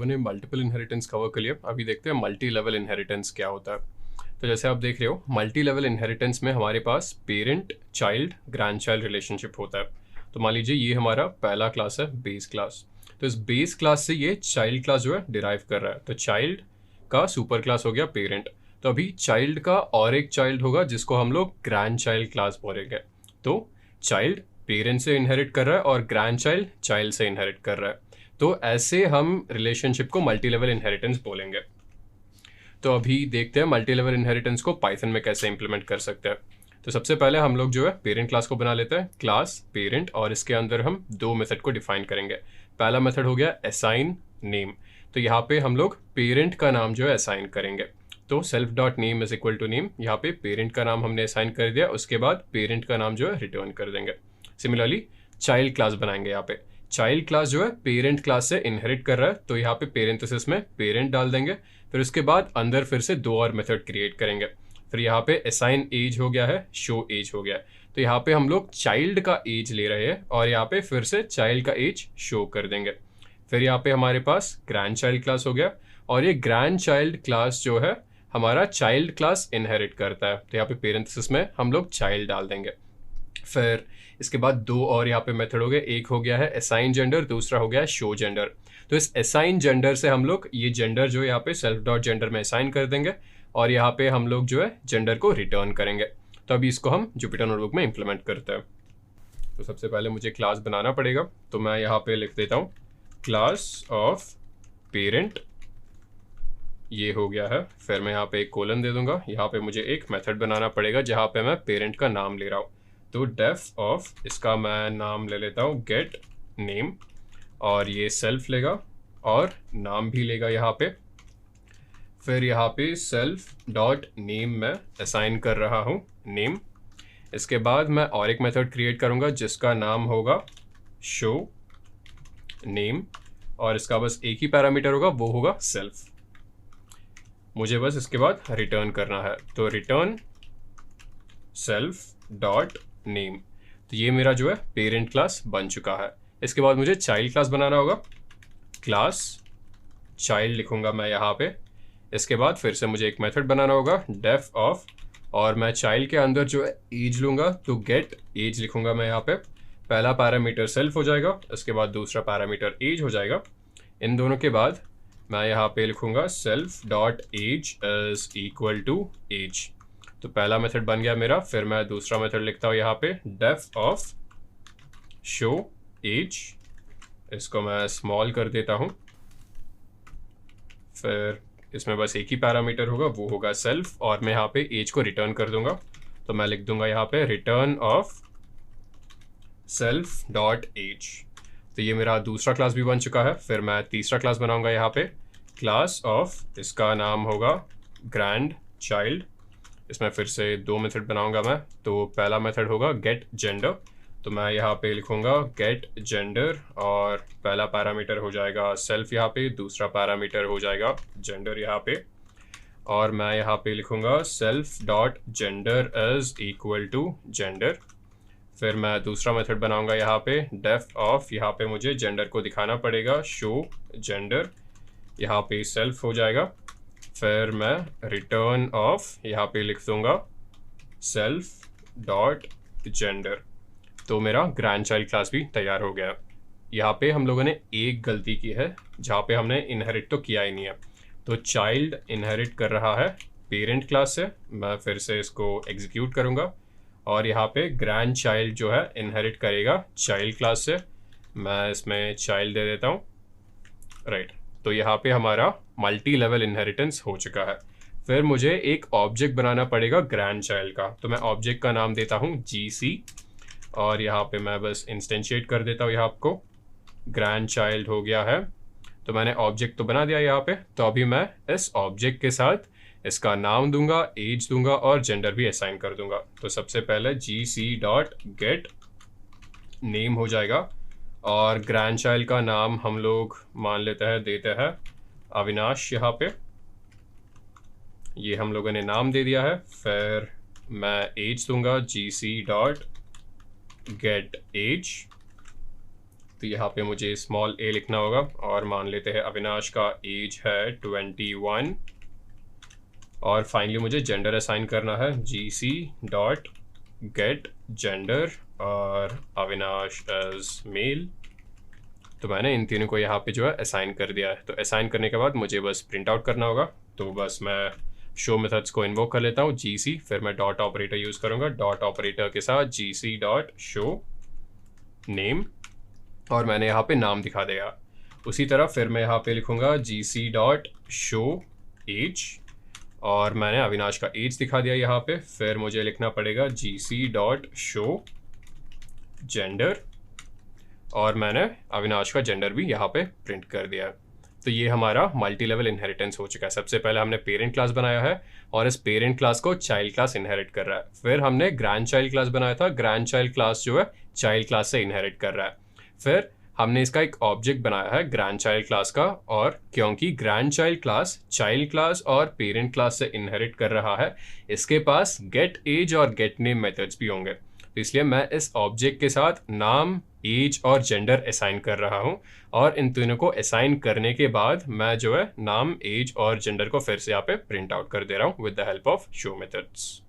लोगों ने multiple inheritance cover कर लिया। अभी देखते हैं मल्टी लेवल इनहेरिटेंस क्या होता है। तो जैसे आप देख रहे हो, मल्टी लेवल इनहेरिटेंस में हमारे पास parent child grandchild relationship होता है। तो मान लीजिए ये हमारा पहला क्लास है, बेस क्लास। तो इस बेस क्लास से ये चाइल्ड क्लास जो है डिराइव कर रहा है। तो चाइल्ड का सुपर क्लास हो गया पेरेंट। तो अभी चाइल्ड का और एक चाइल्ड होगा जिसको हम लोग ग्रैंड चाइल्ड क्लास बोलेंगे। तो चाइल्ड पेरेंट से इनहेरिट कर रहा है और ग्रैंड चाइल्ड चाइल्ड से इनहेरिट कर रहा है। तो ऐसे हम रिलेशनशिप को मल्टी लेवल इनहेरिटेंस बोलेंगे। तो अभी देखते हैं मल्टी लेवल इनहेरिटेंस को पाइथन में कैसे इंप्लीमेंट कर सकते हैं। तो सबसे पहले हम लोग जो है पेरेंट क्लास को बना लेते हैं, क्लास पेरेंट, और इसके अंदर हम दो मेथड को डिफाइन करेंगे। पहला मेथड हो गया असाइन नेम। तो यहाँ पे हम लोग पेरेंट का नाम जो है असाइन करेंगे। तो self dot name is equal to name, यहाँ पे पेरेंट का नाम हमने असाइन कर दिया, उसके बाद पेरेंट का नाम जो है रिटर्न कर देंगे। सिमिलरली चाइल्ड क्लास बनाएंगे। यहाँ पे चाइल्ड क्लास जो है पेरेंट क्लास से इनहेरिट कर रहा है, तो यहाँ पे पेरेंथेसिस में पेरेंट डाल देंगे। फिर उसके बाद अंदर फिर से दो और मेथड क्रिएट करेंगे। फिर यहाँ पे असाइन एज हो गया है, शो एज हो गया है। तो यहाँ पे हम लोग चाइल्ड का एज ले रहे हैं और यहाँ पे फिर से चाइल्ड का एज शो कर देंगे। फिर यहाँ पे हमारे पास ग्रैंड चाइल्ड क्लास हो गया, और ये ग्रैंड चाइल्ड क्लास जो है हमारा चाइल्ड क्लास इनहेरिट करता है। तो यहाँ पे पेरेंथेसिस में हम लोग चाइल्ड डाल देंगे। फिर इसके बाद दो और यहाँ पे मेथड हो गए। एक हो गया है असाइन जेंडर, दूसरा हो गया है शो जेंडर। तो इस असाइन जेंडर से हम लोग ये जेंडर जो है यहाँ पे सेल्फ डॉट जेंडर में असाइन कर देंगे, और यहाँ पे हम लोग जो है जेंडर को रिटर्न करेंगे। तो अभी इसको हम जुपिटर नोटबुक में इंप्लीमेंट करते हैं। तो सबसे पहले मुझे क्लास बनाना पड़ेगा। तो मैं यहाँ पे लिख देता हूँ क्लास ऑफ पेरेंट, ये हो गया है। फिर मैं यहाँ पे एक कोलन दे दूंगा। यहाँ पे मुझे एक मेथड बनाना पड़ेगा जहाँ पे मैं पेरेंट का नाम ले रहा हूँ। तो डेफ ऑफ, इसका मैं नाम ले लेता हूँ गेट नेम, और ये सेल्फ लेगा और नाम भी लेगा यहाँ पे। फिर यहाँ पे सेल्फ डॉट नेम में असाइन कर रहा हूँ नेम। इसके बाद मैं और एक मेथड क्रिएट करूँगा जिसका नाम होगा शो नेम, और इसका बस एक ही पैरामीटर होगा, वो होगा सेल्फ। मुझे बस इसके बाद रिटर्न करना है। तो रिटर्न सेल्फ डॉट नेम। तो ये मेरा जो है पेरेंट क्लास बन चुका है। इसके बाद मुझे चाइल्ड क्लास बनाना होगा। क्लास चाइल्ड लिखूंगा मैं यहाँ पे। इसके बाद फिर से मुझे एक मेथड बनाना होगा डेफ ऑफ, और मैं चाइल्ड के अंदर जो है एज लूंगा। तो गेट एज लिखूंगा मैं यहाँ पे। पहला पैरामीटर सेल्फ हो जाएगा, इसके बाद दूसरा पैरामीटर एज हो जाएगा। इन दोनों के बाद मैं यहाँ पे लिखूंगा self dot age is equal to age. तो पहला मेथड बन गया मेरा। फिर मैं दूसरा मेथड लिखता हूँ यहाँ पे डेफ ऑफ शो एज, इसको मैं स्मॉल कर देता हूँ। फिर इसमें बस एक ही पैरामीटर होगा, वो होगा सेल्फ, और मैं यहाँ पे एज को रिटर्न कर दूंगा। तो मैं लिख दूंगा यहाँ पे return of self dot age. तो ये मेरा दूसरा क्लास भी बन चुका है। फिर मैं तीसरा क्लास बनाऊंगा यहाँ पे, क्लास ऑफ, इसका नाम होगा ग्रैंड चाइल्ड। इसमें फिर से दो मेथड बनाऊंगा मैं। तो पहला मेथड होगा गेट जेंडर। तो मैं यहाँ पे लिखूंगा गेट जेंडर, और पहला पैरामीटर हो जाएगा सेल्फ यहाँ पे, दूसरा पैरामीटर हो जाएगा जेंडर यहाँ पे, और मैं यहाँ पे लिखूंगा self dot gender is equal to gender. फिर मैं दूसरा मेथड बनाऊंगा यहाँ पे डेफ ऑफ, यहाँ पे मुझे जेंडर को दिखाना पड़ेगा, शो जेंडर, यहाँ पे सेल्फ हो जाएगा। फिर मैं रिटर्न ऑफ यहाँ पे लिख दूंगा सेल्फ डॉट जेंडर। तो मेरा ग्रैंड चाइल्ड क्लास भी तैयार हो गया। यहाँ पे हम लोगों ने एक गलती की है जहाँ पे हमने इनहेरिट तो किया ही नहीं है। तो चाइल्ड इनहेरिट कर रहा है पेरेंट क्लास से। मैं फिर से इसको एग्जीक्यूट करूँगा, और यहाँ पे ग्रैंड चाइल्ड जो है इनहेरिट करेगा चाइल्ड क्लास से। मैं इसमें चाइल्ड दे देता हूँ, राइट। तो यहाँ पे हमारा मल्टी लेवल इनहेरिटेंस हो चुका है। फिर मुझे एक ऑब्जेक्ट बनाना पड़ेगा ग्रैंड चाइल्ड का। तो मैं ऑब्जेक्ट का नाम देता हूँ GC, और यहाँ पे मैं बस इंस्टेंशिएट कर देता हूँ यहाँ आपको। ग्रैंड चाइल्ड हो गया है। तो मैंने ऑब्जेक्ट तो बना दिया यहाँ पे। तो अभी मैं इस ऑब्जेक्ट के साथ इसका नाम दूंगा, एज दूंगा, और जेंडर भी असाइन कर दूंगा। तो सबसे पहले GC डॉट गेट नेम हो जाएगा, और ग्रैंड चाइल्ड का नाम हम लोग मान लेते हैं, देते हैं अविनाश यहाँ पे। ये हम लोगों ने नाम दे दिया है। फिर मैं एज दूंगा GC डॉट गेट एज। तो यहाँ पे मुझे स्मॉल a लिखना होगा और मान लेते हैं अविनाश का एज है 21 और फाइनली मुझे जेंडर असाइन करना है gc डॉट गेट जेंडर और अविनाश एज मेल। तो मैंने इन तीनों को यहाँ पे जो है असाइन कर दिया है। तो असाइन करने के बाद मुझे बस प्रिंट आउट करना होगा। तो बस मैं शो मेथड्स को इन्वोक कर लेता हूँ gc, फिर मैं डॉट ऑपरेटर यूज़ करूँगा। डॉट ऑपरेटर के साथ gc डॉट शो नेम और मैंने यहाँ पे नाम दिखा देगा। उसी तरह फिर मैं यहाँ पे लिखूँगा gc डॉट शो एज और मैंने अविनाश का एज दिखा दिया यहाँ पे। फिर मुझे लिखना पड़ेगा gc डॉट शो जेंडर और मैंने अविनाश का जेंडर भी यहाँ पे प्रिंट कर दिया है। तो ये हमारा मल्टी लेवल इनहेरिटेंस हो चुका है। सबसे पहले हमने पेरेंट क्लास बनाया है और इस पेरेंट क्लास को चाइल्ड क्लास इनहेरिट कर रहा है। फिर हमने ग्रैंड चाइल्ड क्लास बनाया था, ग्रैंड चाइल्ड क्लास जो है चाइल्ड क्लास से इनहेरिट कर रहा है। फिर हमने इसका एक ऑब्जेक्ट बनाया है ग्रैंड चाइल्ड क्लास का, और क्योंकि grand child class child class और पेरेंट क्लास से इनहेरिट कर रहा है, इसके पास गेट एज और गेट नेम मेथड्स भी होंगे। तो इसलिए मैं इस ऑब्जेक्ट के साथ नाम, एज और जेंडर असाइन कर रहा हूँ और इन तीनों को असाइन करने के बाद मैं जो है नाम, एज और जेंडर को फिर से यहाँ पे प्रिंट आउट कर दे रहा हूँ with the help of show methods.